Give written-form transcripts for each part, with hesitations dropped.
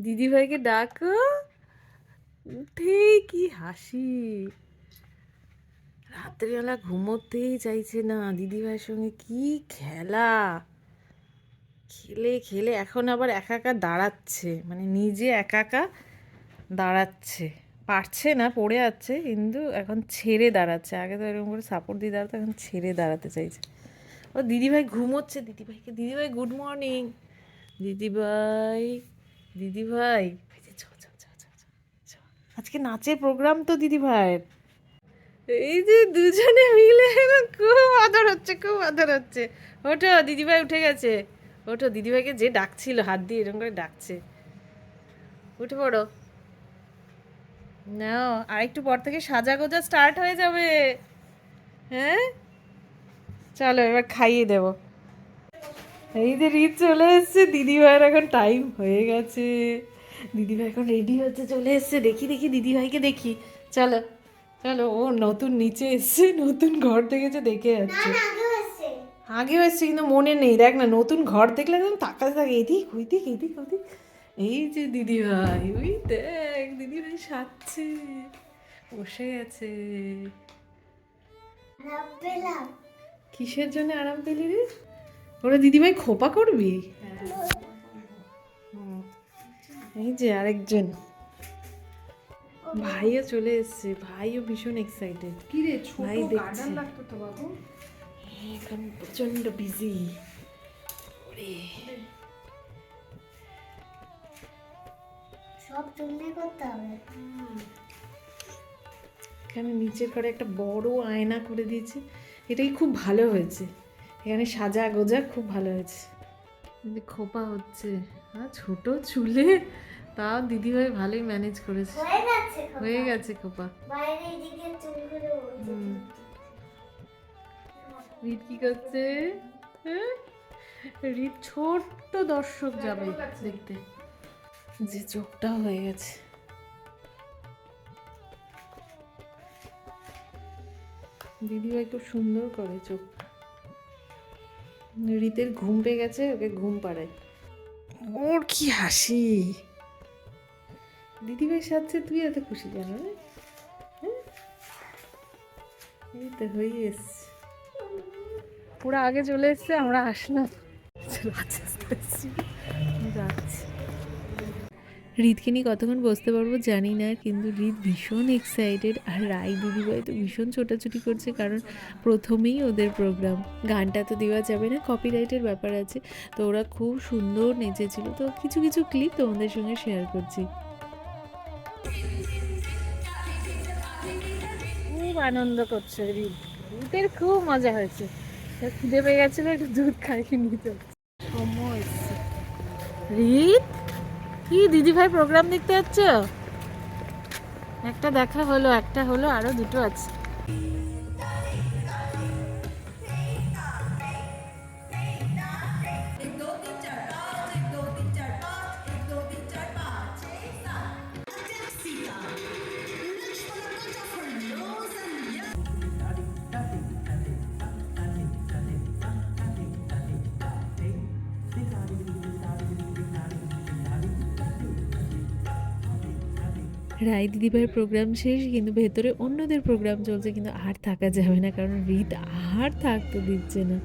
দিদিভাইকে ডাকো। উঠেই কি হাসি, রাত্রিবেলা ঘুমোতেই চাইছে না। দিদিভাইয়ের সঙ্গে কি খেলা, খেলে খেলে এখন আবার একা একা দাঁড়াচ্ছে, মানে নিজে একা একা দাঁড়াচ্ছে। পারছে না, পড়ে যাচ্ছে, কিন্তু এখন ছেড়ে দাঁড়াচ্ছে। আগে তো এরকম করে সাপোর্ট দিয়ে দাঁড়াতো, এখন ছেড়ে দাঁড়াতে চাইছে। ও দিদিভাই ঘুমোচ্ছে, দিদিভাইকে, দিদিভাই গুড মর্নিং। দিদিভাই, দিদিভাই, এই যে চ চ চ চ চ চ। আজকে নাচের প্রোগ্রাম তো দিদিভাইয়ের। এই যে দুজনে মিলে খুব আদর হচ্ছে, খুব আদর হচ্ছে। ওঠো, দিদিভাই উঠে গেছে। ওঠো, দিদিভাইকে যে ডাকছিল, হাত দিয়ে এরকম করে ডাকছে। উঠে পড়ো। নাও, আর একটু পর থেকে সাজা গোজা স্টার্ট হয়ে যাবে। হ্যাঁ, চলো এবার খাইয়ে দেবো। এই যে রিত চলে এসছে, দিদিভাইয়ের এখন টাইম হয়ে গেছে। দিদিভাই এখন রেডি হচ্ছে, চলে এসছে। দেখি দেখি দিদিভাইকে দেখি। চলো চলো, ও নতুন নিচে এসছে, নতুন ঘর দেখেছে, দেখে যাচ্ছে। আগেও এসছে কিন্তু মনে নেই। দেখ না, নতুন ঘর দেখলে একদম তাকাতে থাকে, এদিক ওইদিক এদিক ওদিক। এই যে দিদিভাই, ওই দেখ দিদিভাই সাজছে, বসে গেছে। কিসের জন্য আরাম পেলি রে? ওরা দিদিভাই খোপা করবি? হুম। এই যে আরেকজন ভাইও চলে এসছে, ভাইও ভীষণ এক্সাইটেড। কি রে, ছোট ভাই দেখছে গার্ডেন লাগতো তো বাবু। এখন প্রচন্ড বিজি। ওরে সব তুমি করতে হবে। এখানে নিচের ঘরে একটা বড় আয়না করে দিয়েছে, এটাই খুব ভালো হয়েছে। এখানে সাজা গোজা খুব ভালো হয়েছে। কিন্তু খোপা হচ্ছে, হ্যাঁ ছোট চুলে, তাও দিদিভাই ভালোই ম্যানেজ করেছে। হয়ে গেছে খোপা। বাইরে দিকে চুলগুলো হুম। রিত কি করছে? হ্যাঁ, রিত ছোট্ট দর্শক যাবে দেখতে। যে চোখটা হয়ে গেছে। দিদিভাই খুব সুন্দর করে চোখটা। রিতের ঘুম পেয়ে গেছে, ওকে ঘুম পাড়ায়। ওর কি হাসি, দিদিভাই সাথে তুই এত খুশি জানো না? হ্যাঁ, এই তো হয়ে এসছে, পুরো আগে চলে এসছে, আমরা আসলাম। আস্তে আস্তে আসছি, যাচ্ছি। রিতকে নিয়ে কতক্ষণ বসতে পারবো জানি না, কিন্তু রিত ভীষণ এক্সাইটেড। আর রাই দিদিভাই তো ভীষণ ছোটাছুটি করছে, কারণ প্রথমেই ওদের প্রোগ্রাম। গানটা তো দেওয়া যাবে না, কপিরাইটের ব্যাপার আছে। তো ওরা খুব সুন্দর নেচেছিল, তো কিছু কিছু ক্লিপ তোমাদের সঙ্গে শেয়ার করছি। খুব আনন্দ করছে রিত, রিতের খুব মজা হয়েছে। খিদে পেয়ে গেছিল, একটু দুধ খাইয়ে নিতে সময় এসছে। রিত, কি দিদিভাই প্রোগ্রাম দেখতে যাচ্ছ? একটা দেখা হলো, একটা হলো, আরো দুটো আছে। রাই দিদিভাইয়ের প্রোগ্রাম শেষ, কিন্তু ভেতরে অন্যদের প্রোগ্রাম চলছে, কিন্তু আর থাকা যাবে না, কারণ রিত আর থাকতে দিচ্ছে না।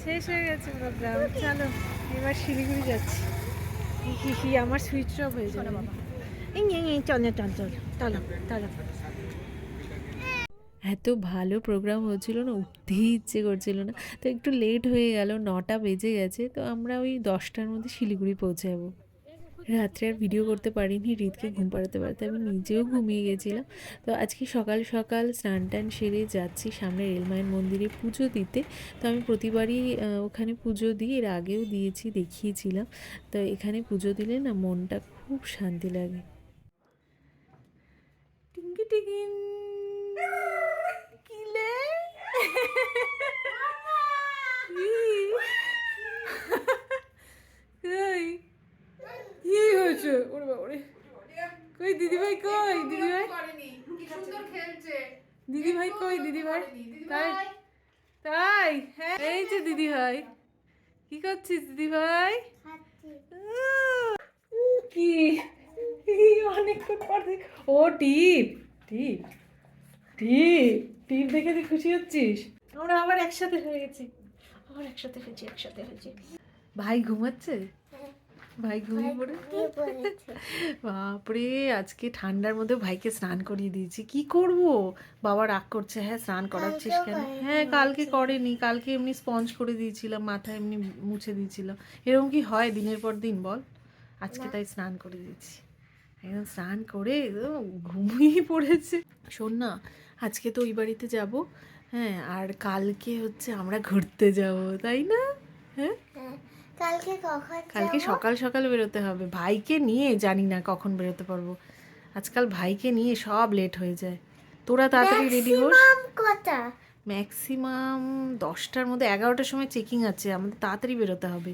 শেষ হয়ে গেছে প্রোগ্রাম, চলো এবার শিলিগুড়ি যাচ্ছি। হি আমার সুইচ অফ হয়ে যাবে বাবা। চলো চল চল চলো চলো। এত ভালো প্রোগ্রাম হচ্ছিল না, উঠতেই ইচ্ছে করছিল না। তো একটু লেট হয়ে গেল, 9টা বেজে গেছে। তো আমরা ওই 10টার মধ্যে শিলিগুড়ি পৌঁছে যাবো। রাত্রে আর ভিডিও করতে পারিনি, রিতকে ঘুম পাড়াতে পারতে আমি নিজেও ঘুমিয়ে গেছিলাম। তো আজকে সকাল সকাল স্নান টান সেরে যাচ্ছি সামনে রেলমায়ের মন্দিরে পুজো দিতে। তো আমি প্রতিবারই ওখানে পুজো দিই, এর আগেও দিয়েছি, দেখিয়েছিলাম। তো এখানে পুজো দিলে না মনটা খুব শান্তি লাগে। টিঙ্কি টিকিন কিলে কই কি হয়েছে? ওরে বাবারে, কই দিদিভাই, কই দিদিভাই, দিদিভাই কই দিদিভাই? তাই তাই, হ্যাঁ এই যে দিদিভাই। কি করছিস দিদিভাই? কি অনেকক্ষণ পর ও টিপ টিপ টিপ টিপ দেখে তুই খুশি হচ্ছিস? আমরা আবার একসাথে হয়ে গেছি, আবার একসাথে হয়েছি। ভাই ঘুমাচ্ছে, ভাই ঘুমিয়ে পড়েছে। বাপরে, আজকে ঠান্ডার মধ্যে ভাইকে স্নান করিয়ে দিয়েছি। কি করব, বাবা রাগ করছে। হ্যাঁ স্নান করাচ্ছিস কেন? হ্যাঁ কালকে করেনি, কালকে এমনি স্পঞ্জ করে দিয়েছিলাম, মাথা এমনি মুছে দিয়েছিলাম। এরকম কি হয় দিনের পর দিন বল? আজকে তাই স্নান করে দিয়েছি। একদম স্নান করে একদম ঘুমিয়ে পড়েছে। শোন না, আজকে তো ওই বাড়িতে যাব, হ্যাঁ, আর কালকে হচ্ছে আমরা ঘুরতে যাব, তাই না? হ্যাঁ কালকে কখন কালকে যাবো? সকাল সকাল বেরোতে হবে, ভাইকে নিয়ে জানি না কখন বেরোতে পারবো। আজকাল ভাইকে নিয়ে সব লেট হয়ে যায়। তোরা তাড়াতাড়ি রেডি হোস। ম্যাক্সিমাম কটা? ম্যাক্সিমাম 10টার মধ্যে, 11টার সময় চেকিং আছে, আমাদের তাড়াতাড়ি বেরোতে হবে।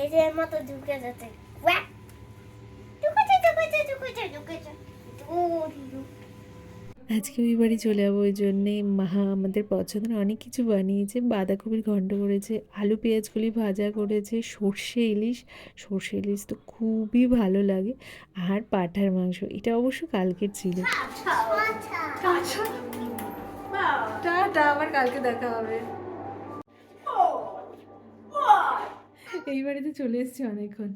এই যে এর মতো ঢুকে যাচ্ছে। ওয়াক! ঢুকেছে। আজকে ওই বাড়ি চলে যাবো, ওই জন্যে মা আমাদের পছন্দের অনেক কিছু বানিয়েছে। বাঁধাকপির ঘন্ট করেছে, আলু পেঁয়াজগুলি ভাজা করেছে, সর্ষে ইলিশ তো খুবই ভালো লাগে, আর পাঁঠার মাংস, এটা অবশ্য কালকের ছিল। টাটা, আবার কালকে দেখা হবে। এই বাড়িতে চলে এসেছি অনেকক্ষণ,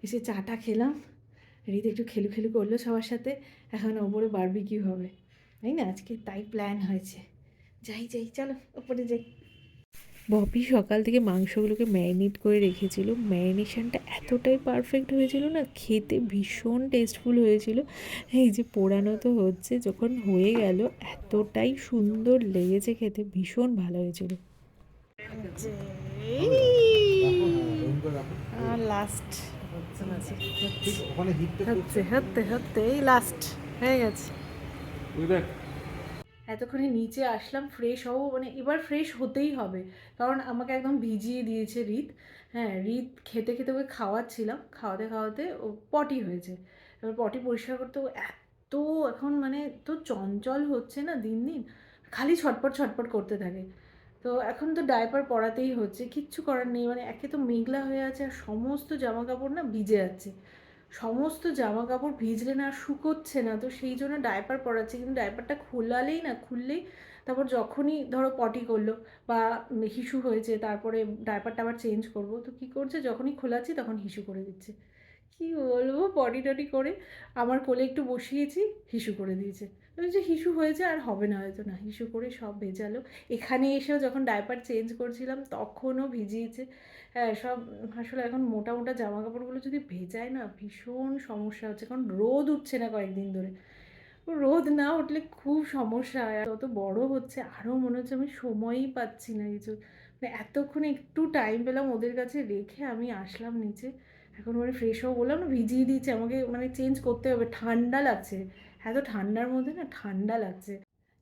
এসে চাটা খেলাম, রিত একটু খেলু খেলু করলো সবার সাথে। এখন ওপরে বারবিকিউ হবে, তাই না? আজকে তাই প্ল্যান হয়েছে। যাই চলো ওপরে যাই। বপি সকাল থেকে মাংসগুলোকে ম্যারিনেট করে রেখেছিল, ম্যারিনেশনটা এতটাই পারফেক্ট হয়েছিল না, খেতে ভীষণ টেস্টফুল হয়েছিল। এই যে পোড়ানো তো হচ্ছে, যখন হয়ে গেল এতটাই সুন্দর লেগেছে খেতে, ভীষণ ভালো হয়েছিল। লাস্ট হচ্ছে এই লাস্ট হয়ে গেছে। এতক্ষণে নিচে আসলাম ফ্রেশ হবো, মানে এবার ফ্রেশ হতেই হবে, কারণ আমাকে একদম ভিজিয়ে দিয়েছে রিত। হ্যাঁ, রিত খেতে খেতে ওকে খাওয়াচ্ছিলাম, খাওয়াতে খাওয়াতে ও পটি হয়েছে। এবার পটি পরিষ্কার করতে ও এত এখন মানে তো চঞ্চল হচ্ছে না দিন দিন, খালি ছটপট করতে থাকে। তো এখন তো ডায়পার পরাতেই হচ্ছে, কিচ্ছু করার নেই। মানে একে তো মেঘলা হয়ে আছে, আর সমস্ত জামা কাপড় না ভিজে যাচ্ছে, সমস্ত জামা কাপড় ভিজলে না আর শুকোচ্ছে না, তো সেই জন্য ডায়পার পরাচ্ছি। কিন্তু ডায়পারটা খুললেই তারপর যখনই ধরো পটি করলো বা হিসু হয়েছে, তারপরে ডায়পারটা আবার চেঞ্জ করব, তো কী করছে, যখনই খোলাচ্ছি তখন হিসু করে দিচ্ছে। কি বলবো, পটি টটি করে আমার কোলে একটু বসিয়েছি, হিসু করে দিয়েছে। যে হিসু হয়েছে আর হবে না, হয়তো না, হিসু করে সব ভেজালো। এখানে এসেও যখন ডায়পার চেঞ্জ করছিলাম তখনও ভিজিয়েছে। হ্যাঁ সব, আসলে এখন মোটা মোটা জামা কাপড়গুলো যদি ভেজায় না ভীষণ সমস্যা হচ্ছে, কারণ রোদ উঠছে না কয়েকদিন ধরে। রোদ না উঠলে খুব সমস্যা হয়, আর তত বড় হচ্ছে আরও মনে হচ্ছে আমি সময়ই পাচ্ছি না কিছু। মানে এতক্ষণ একটু টাইম পেলাম ওদের কাছে রেখে আমি আসলাম নিচে, এখন মানে ফ্রেশ হবো, বললাম না ভিজিয়ে দিচ্ছে আমাকে, মানে চেঞ্জ করতে হবে, ঠান্ডা লাগছে। এত ঠান্ডার মধ্যে না ঠান্ডা লাগছে,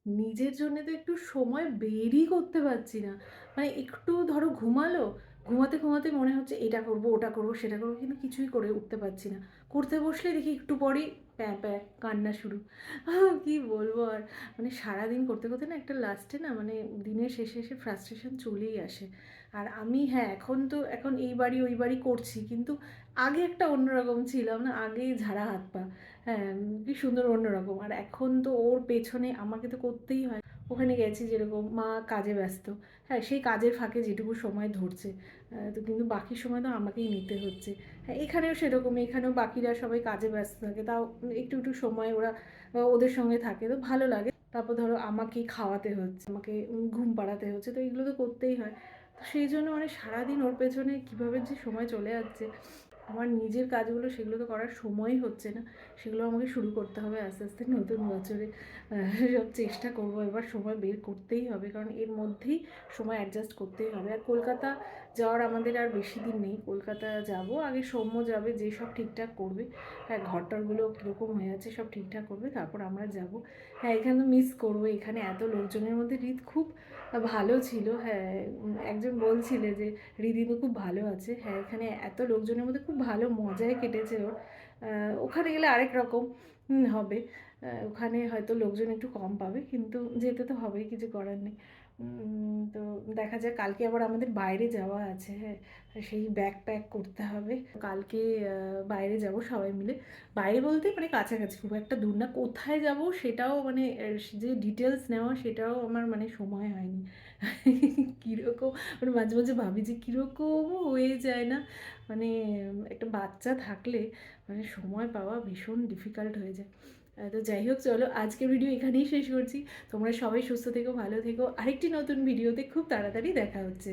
নিজের জন্য তো একটু সময় বেরই করতে পারছি না। মানে একটু ধরো ঘুমালো, ঘুমাতে ঘুমাতে মনে হচ্ছে এটা করব ওটা করব সেটা করবো, কিন্তু কিছুই করে উঠতে পারছি না। করতে বসলে দেখি একটু পরেই প্যাঁ প্যাঁ কান্না শুরু। কি বলবো আর, মানে সারাদিন করতে করতে না একটা লাস্টে না মানে দিনের শেষে এসে ফ্রাস্ট্রেশন চলেই আসে। আর আমি হ্যাঁ এখন এই বাড়ি ওই বাড়ি করছি, কিন্তু আগে একটা অন্যরকম ছিলাম না, আগে ঝাড়া হাত পা, হ্যাঁ কি সুন্দর অন্যরকম। আর এখন তো ওর পেছনে আমাকে তো করতেই হয়। ওখানে গেছি যেরকম, মা কাজে ব্যস্ত, হ্যাঁ সেই কাজের ফাঁকে যেটুকু সময় ধরছে, তো কিন্তু বাকি সময় তো আমাকেই নিতে হচ্ছে। হ্যাঁ এখানেও সেরকম, এখানেও বাকিরা সবাই কাজে ব্যস্ত থাকে, তাও একটু একটু সময় ওরা ওদের সঙ্গে থাকে, তো ভালো লাগে। তারপর ধরো আমাকেই খাওয়াতে হচ্ছে, আমাকে ঘুম পাড়াতে হচ্ছে, তো এগুলো তো করতেই হয়। তো সেই জন্য মানে সারাদিন ওর পেছনে কীভাবে যে সময় চলে যাচ্ছে, আমার নিজের কাজগুলো সেগুলো তো করার সময়ই হচ্ছে না। সেগুলো আমাকে শুরু করতে হবে আস্তে আস্তে নতুন বছরে। সব চেষ্টা করব, এবার সময় বের করতেই হবে, কারণ এর মধ্যেই সময় অ্যাডজাস্ট করতেই হবে। আর কলকাতা যাওয়ার আমাদের আর বেশি দিন নেই, কলকাতা যাব আগে, সৌম্য যাবে, যে সব ঠিকঠাক করবে। হ্যাঁ ঘরটরগুলো কীরকম হয়ে আছে সব ঠিকঠাক করবে, তারপর আমরা যাব। হ্যাঁ এখানে তো মিস করবো, এখানে এত লোকজনের মধ্যে রিত খুব ভালো ছিল। হ্যাঁ একজন বলছিলে যে রিদি তো খুব ভালো আছে। হ্যাঁ এখানে এত লোকজনের মধ্যে খুব ভালো মজায় কেটেছে ওর। ওখানে গেলে আরেক রকম হবে, ওখানে হয়তো লোকজন একটু কম পাবে, কিন্তু যেতে তো হবেই, কিছু করার নেই। তো দেখা যাক, কালকে আবার আমাদের বাইরে যাওয়া আছে, হ্যাঁ, সেই ব্যাগ প্যাক করতে হবে। কালকে বাইরে যাব সবাই মিলে। বাইরে বলতে মানে কাছাকাছি, খুব একটা দূর না। কোথায় যাব সেটাও মানে যে ডিটেলস নেওয়া সেটাও আমার মানে সময় হয়নি। কীরকম মানে মাঝে মাঝে ভাবি যে কীরকম হয়ে যায় না, মানে একটা বাচ্চা থাকলে মানে সময় পাওয়া ভীষণ ডিফিকাল্ট হয়ে যায়। তো যাই হোক, চলো আজকের ভিডিও এখানেই শেষ করছি। তোমরা সবাই সুস্থ থেকো, ভালো থেকো। আরেকটি নতুন ভিডিওতে খুব তাড়াতাড়ি দেখা হচ্ছে।